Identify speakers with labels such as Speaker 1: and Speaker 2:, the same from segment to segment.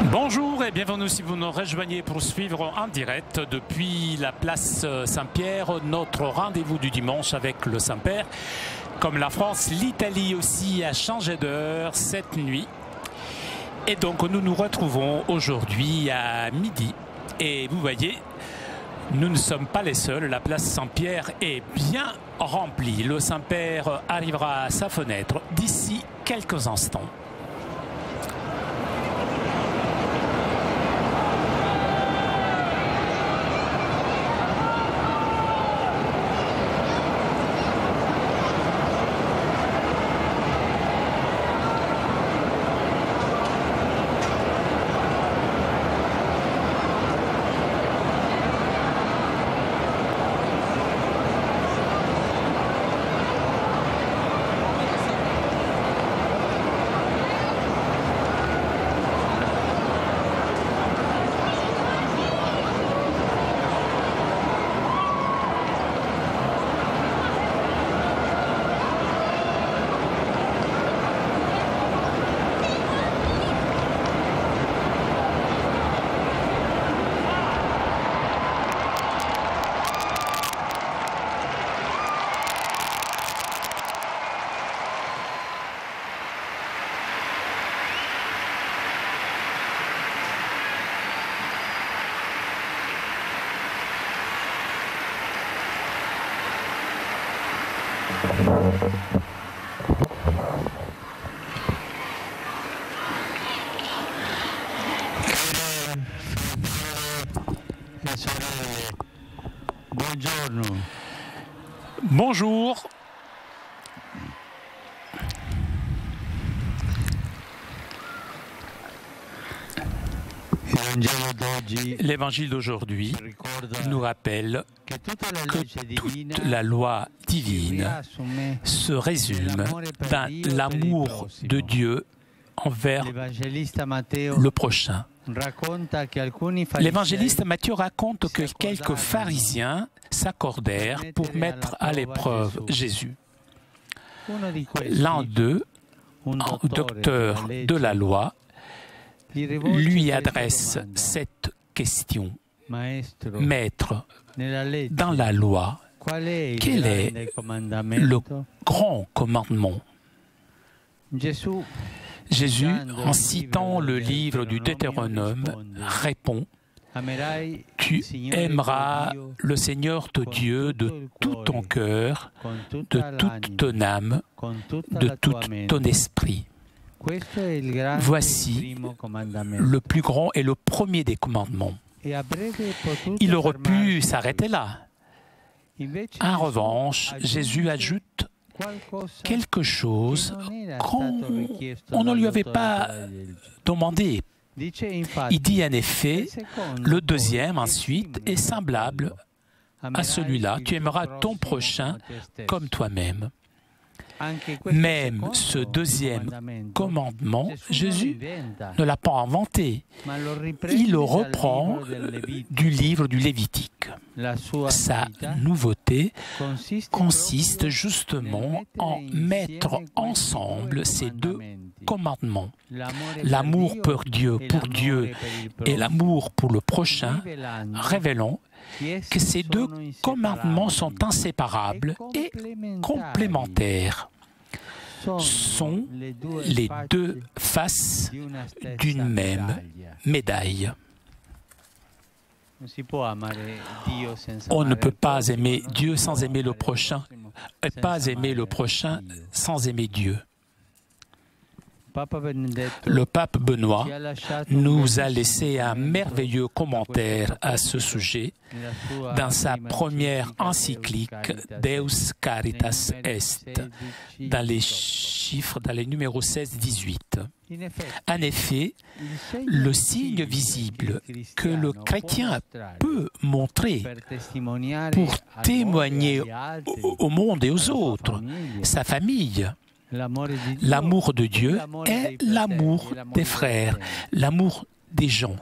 Speaker 1: Bonjour et bienvenue si vous nous rejoignez pour suivre en direct depuis la place Saint-Pierre, notre rendez-vous du dimanche avec le Saint-Père. Comme la France, l'Italie aussi a changé d'heure cette nuit. Et donc nous nous retrouvons aujourd'hui à midi. Et vous voyez, nous ne sommes pas les seuls, la place Saint-Pierre est bien remplie. Le Saint-Père arrivera à sa fenêtre d'ici quelques instants. Bonjour. L'évangile d'aujourd'hui nous rappelle que toute la loi divine se résume dans l'amour de Dieu envers le prochain. L'évangéliste Matthieu raconte que quelques pharisiens s'accordèrent pour mettre à l'épreuve Jésus. L'un d'eux, un docteur de la loi, lui adresse cette question. Maître, dans la loi, quel est le grand commandement? Jésus, en citant le livre du Deutéronome, répond: tu aimeras le Seigneur ton Dieu de tout ton cœur, de toute ton âme, de tout ton esprit. Voici le plus grand et le premier des commandements. Il aurait pu s'arrêter là. En revanche, Jésus ajoute quelque chose qu'on ne lui avait pas demandé. Il dit en effet, le deuxième ensuite est semblable à celui-là. Tu aimeras ton prochain comme toi-même. Même ce deuxième commandement, Jésus ne l'a pas inventé. Il le reprend du livre du Lévitique. Sa nouveauté consiste justement en mettre ensemble ces deux commandements. L'amour pour Dieu et l'amour pour le prochain, révélant que ces deux commandements sont inséparables et complémentaires, sont les deux faces d'une même médaille. On ne peut pas aimer Dieu sans aimer le prochain, et pas aimer le prochain sans aimer Dieu. Le pape Benoît nous a laissé un merveilleux commentaire à ce sujet dans sa première encyclique Deus Caritas Est, dans les chiffres, dans les numéros 16-18. En effet, le signe visible que le chrétien peut montrer pour témoigner au monde et aux autres, sa famille, l'amour de Dieu est l'amour des frères, l'amour des gens.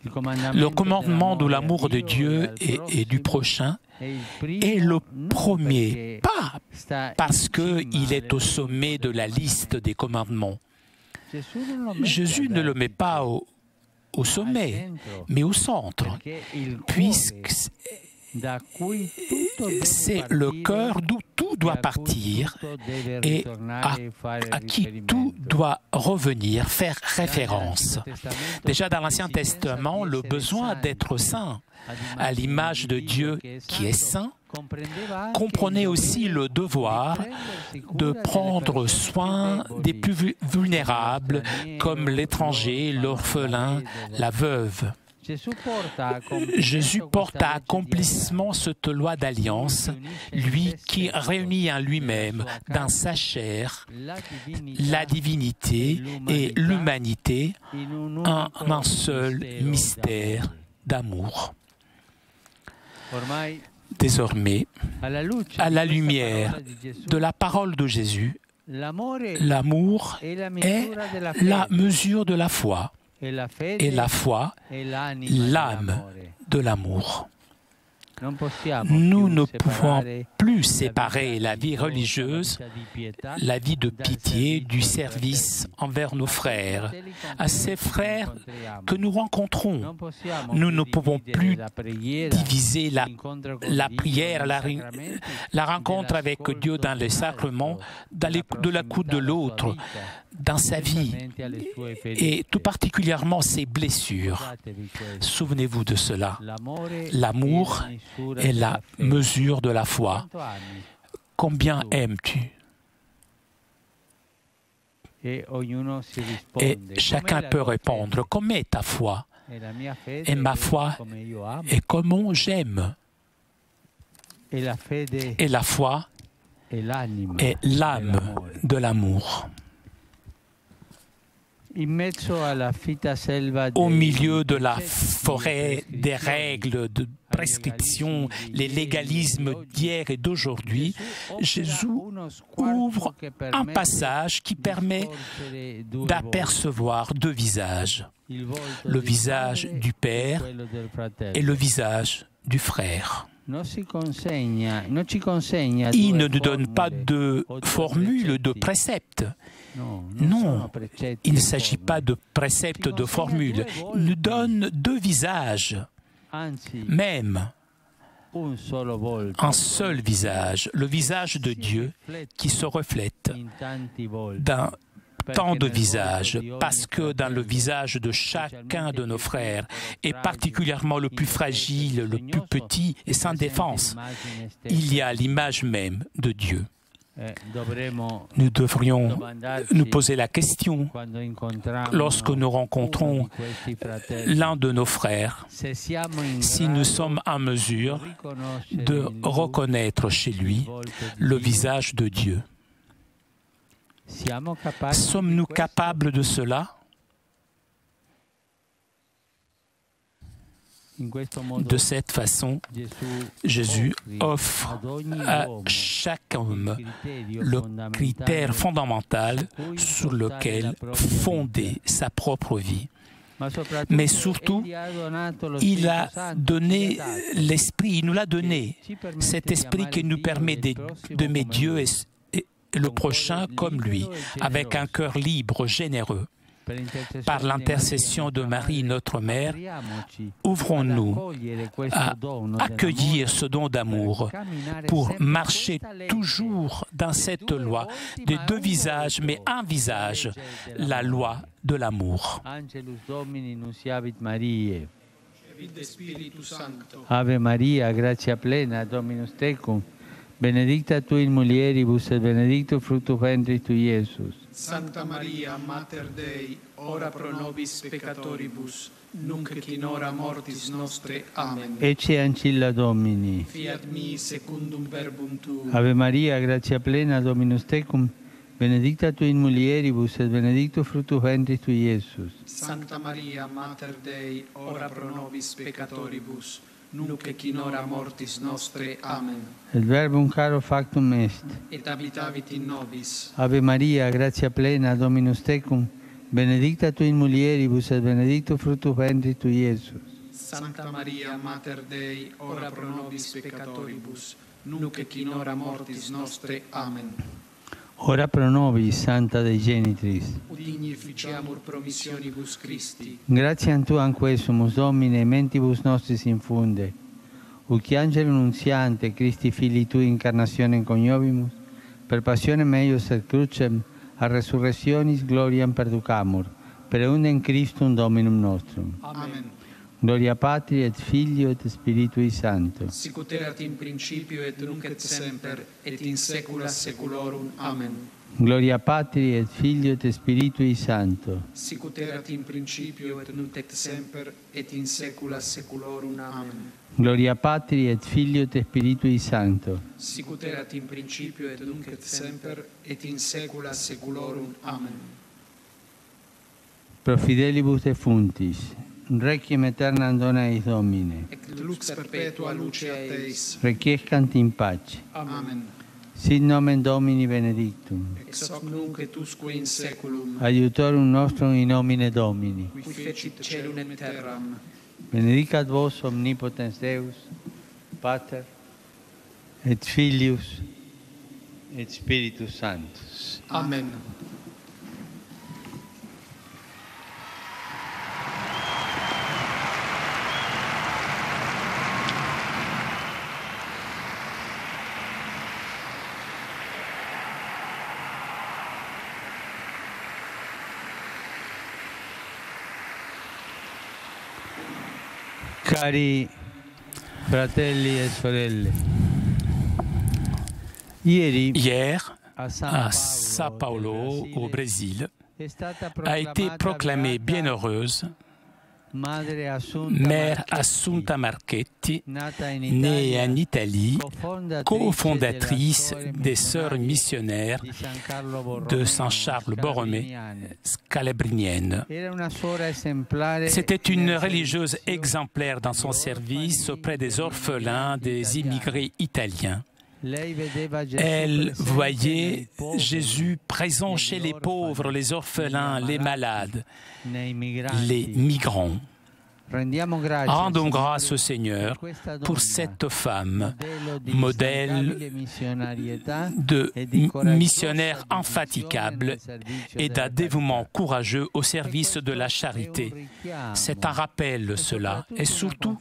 Speaker 1: Le commandement de l'amour de Dieu et du prochain est le premier, pas parce qu'il est au sommet de la liste des commandements, Jésus ne le met pas au sommet, mais au centre, puisque c'est le cœur d'où tout doit partir et à qui tout doit revenir, faire référence. Déjà dans l'Ancien Testament, le besoin d'être saint, à l'image de Dieu qui est saint, comprenait aussi le devoir de prendre soin des plus vulnérables, comme l'étranger, l'orphelin, la veuve. Jésus porte à accomplissement cette loi d'alliance, lui qui réunit en lui-même, dans sa chair, la divinité et l'humanité en un seul mystère d'amour. Désormais, à la lumière de la parole de Jésus, l'amour est la mesure de la foi. Et la foi, l'âme de l'amour. Nous ne pouvons plus séparer la vie religieuse, la vie de pitié, du service envers nos frères, à ces frères que nous rencontrons. Nous ne pouvons plus diviser la prière, la rencontre avec Dieu dans les sacrements, de la coude de l'autre, dans sa vie, et tout particulièrement ses blessures. Souvenez-vous de cela. L'amour est la mesure de la foi. Combien aimes-tu? Et chacun peut répondre, comment est ta foi? Et ma foi est comment j'aime. Et la foi est l'âme de l'amour. Au milieu de la forêt des règles de prescription, les légalismes d'hier et d'aujourd'hui, Jésus ouvre un passage qui permet d'apercevoir deux visages, le visage du Père et le visage du frère. Il ne nous donne pas de formule, de précepte. Non, il ne s'agit pas de précepte, de formule. Il nous donne deux visages, même un seul visage, le visage de Dieu qui se reflète dans tant de visages, parce que dans le visage de chacun de nos frères, et particulièrement le plus fragile, le plus petit et sans défense, il y a l'image même de Dieu. Nous devrions nous poser la question lorsque nous rencontrons l'un de nos frères, si nous sommes en mesure de reconnaître chez lui le visage de Dieu. Sommes-nous capables de cela? De cette façon, Jésus offre à chaque homme le critère fondamental sur lequel fonder sa propre vie. Mais surtout, il a donné l'esprit, il nous l'a donné, cet esprit qui nous permet d'aimer Dieu et le prochain comme lui, avec un cœur libre, généreux. Par l'intercession de Marie, notre Mère, ouvrons-nous à accueillir ce don d'amour pour marcher toujours dans cette loi de deux visages, mais un visage, la loi de l'amour.
Speaker 2: Ave Maria, gratia plena, Dominus tecum, benedicta tu in mulieribus et benedictus fructus ventris tui, Iesus.
Speaker 3: Santa Maria, Mater Dei, ora pro nobis peccatoribus, nunc et in hora mortis nostre. Amen.
Speaker 2: Ecce ancilla Domini.
Speaker 3: Fiat mi secundum verbum tuum.
Speaker 2: Ave Maria, gratia plena, Dominus tecum, benedicta tu in mulieribus et benedictus fructus ventris tui, Iesus.
Speaker 3: Santa Maria, Mater Dei, ora pro nobis peccatoribus, nunc et in hora mortis nostre. Amen.
Speaker 2: Et verbum caro factum est.
Speaker 3: Et habitavit in nobis.
Speaker 2: Ave Maria, gratia plena, Dominus tecum, benedicta tu in mulieribus et benedictus fructus ventris tui, Iesus.
Speaker 3: Santa Maria, Mater Dei, ora pro nobis peccatoribus, nunc et in hora mortis nostre. Amen.
Speaker 2: Ora pro nobis, Santa Dei Genitris.
Speaker 3: Udigni ficiamur promissionibus Christi.
Speaker 2: Gratiam Tuam quesumus, Domine, mentibus nostris infunde, uc Angelo Nuntiante, Christi Filii Tui, incarnationem coniovimus, per passionem eius et crucem, a resurrectionis gloriam perducamur, per eundem Christum Dominum nostrum.
Speaker 3: Amen.
Speaker 2: Gloria Patri et Filio et Spiritui Sancto.
Speaker 3: Sicut erat in principio et nunc et semper et in saecula saeculorum. Amen.
Speaker 2: Gloria Patri et Filio et Spiritui Sancto.
Speaker 3: Sicut erat in principio et nunc et semper et in saecula saeculorum. Amen.
Speaker 2: Gloria Patri et Filio et Spiritui Sancto.
Speaker 3: Sicut erat in principio et nunc et semper et in saecula saeculorum. Amen.
Speaker 2: Pro fidelibus defunctis, requiem aeternam dona eis Domine.
Speaker 3: Et lux perpetua luce a Teis.
Speaker 2: Requiescant in pace.
Speaker 3: Amen.
Speaker 2: Sit nomen Domini benedictum.
Speaker 3: Ex hoc nunc et usque in saeculum.
Speaker 2: Aiutorum nostrum in nomine Domini.
Speaker 3: Qui fecit caelum et terram.
Speaker 2: Benedicat vos omnipotens Deus, Pater, et Filius, et Spiritus Sanctus.
Speaker 3: Amen.
Speaker 2: Cari fratelli e sorelle, ieri
Speaker 1: Hier,
Speaker 2: a
Speaker 1: à São Paulo, au Brésil, a été proclamée bienheureuse Mère Assunta Marchetti, née en Italie, cofondatrice des Sœurs missionnaires de San Charles Borromée, scalabrinienne. C'était une religieuse exemplaire dans son service auprès des orphelins des immigrés italiens. Elle voyait Jésus présent chez les pauvres, les orphelins, les malades, les migrants. Rendons grâce au Seigneur pour cette femme, modèle de missionnaire infatigable et d'un dévouement courageux au service de la charité. C'est un rappel, cela, et surtout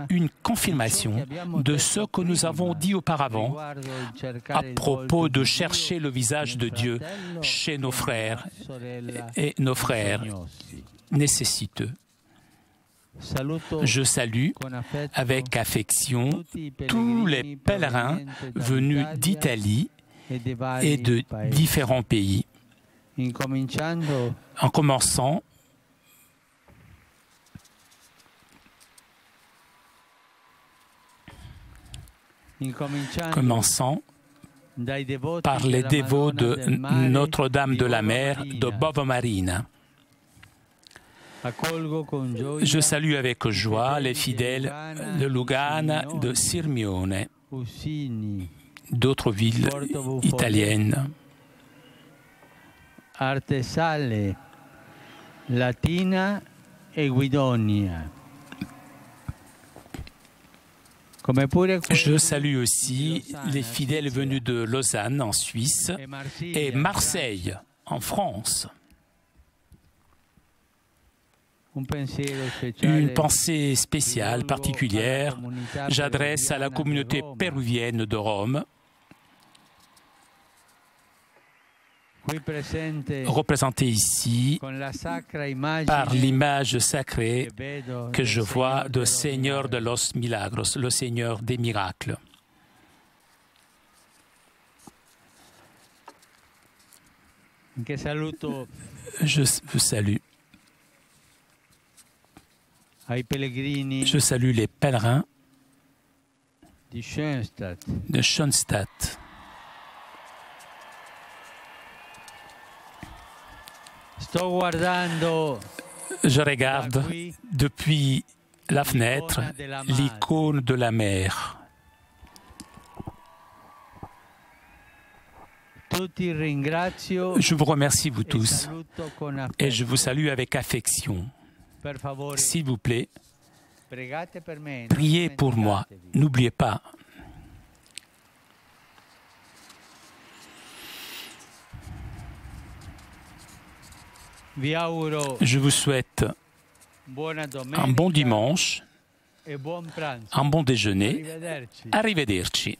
Speaker 1: une confirmation de ce que nous avons dit auparavant à propos de chercher le visage de Dieu chez nos frères et nos frères nécessiteux. Je salue avec affection tous les pèlerins venus d'Italie et de différents pays, en commençant par les dévots de Notre-Dame de la Mer de Bovo Marina. Je salue avec joie les fidèles de Lugana, de Sirmione, d'autres villes italiennes.
Speaker 2: Artesale, Latina et Guidonia.
Speaker 1: Je salue aussi les fidèles venus de Lausanne en Suisse et Marseille en France. Une pensée spéciale, particulière, j'adresse à la communauté péruvienne de Rome, représentée ici par l'image sacrée que je vois de Seigneur de los Milagros, le Seigneur des miracles. Je vous salue. Je salue les pèlerins de Schoenstatt. Je regarde depuis la fenêtre l'icône de la mer. Je vous remercie, vous tous, et je vous salue avec affection. S'il vous plaît, priez pour moi. N'oubliez pas. Je vous souhaite un bon dimanche, un bon déjeuner. Arrivederci.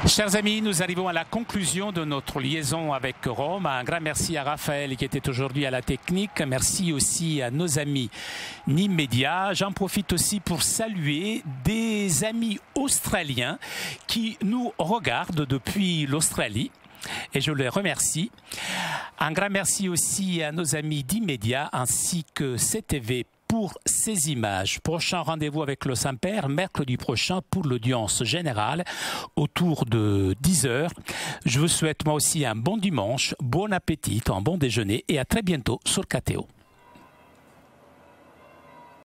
Speaker 1: Chers amis, nous arrivons à la conclusion de notre liaison avec Rome. Un grand merci à Raphaël qui était aujourd'hui à la technique. Merci aussi à nos amis Nîmes Média. J'en profite aussi pour saluer des amis australiens qui nous regardent depuis l'Australie. Et je les remercie. Un grand merci aussi à nos amis d'Immédia ainsi que CTV pour ces images. Prochain rendez-vous avec le Saint-Père, mercredi prochain pour l'audience générale autour de 10h. Je vous souhaite moi aussi un bon dimanche, bon appétit, un bon déjeuner et à très bientôt sur KTO.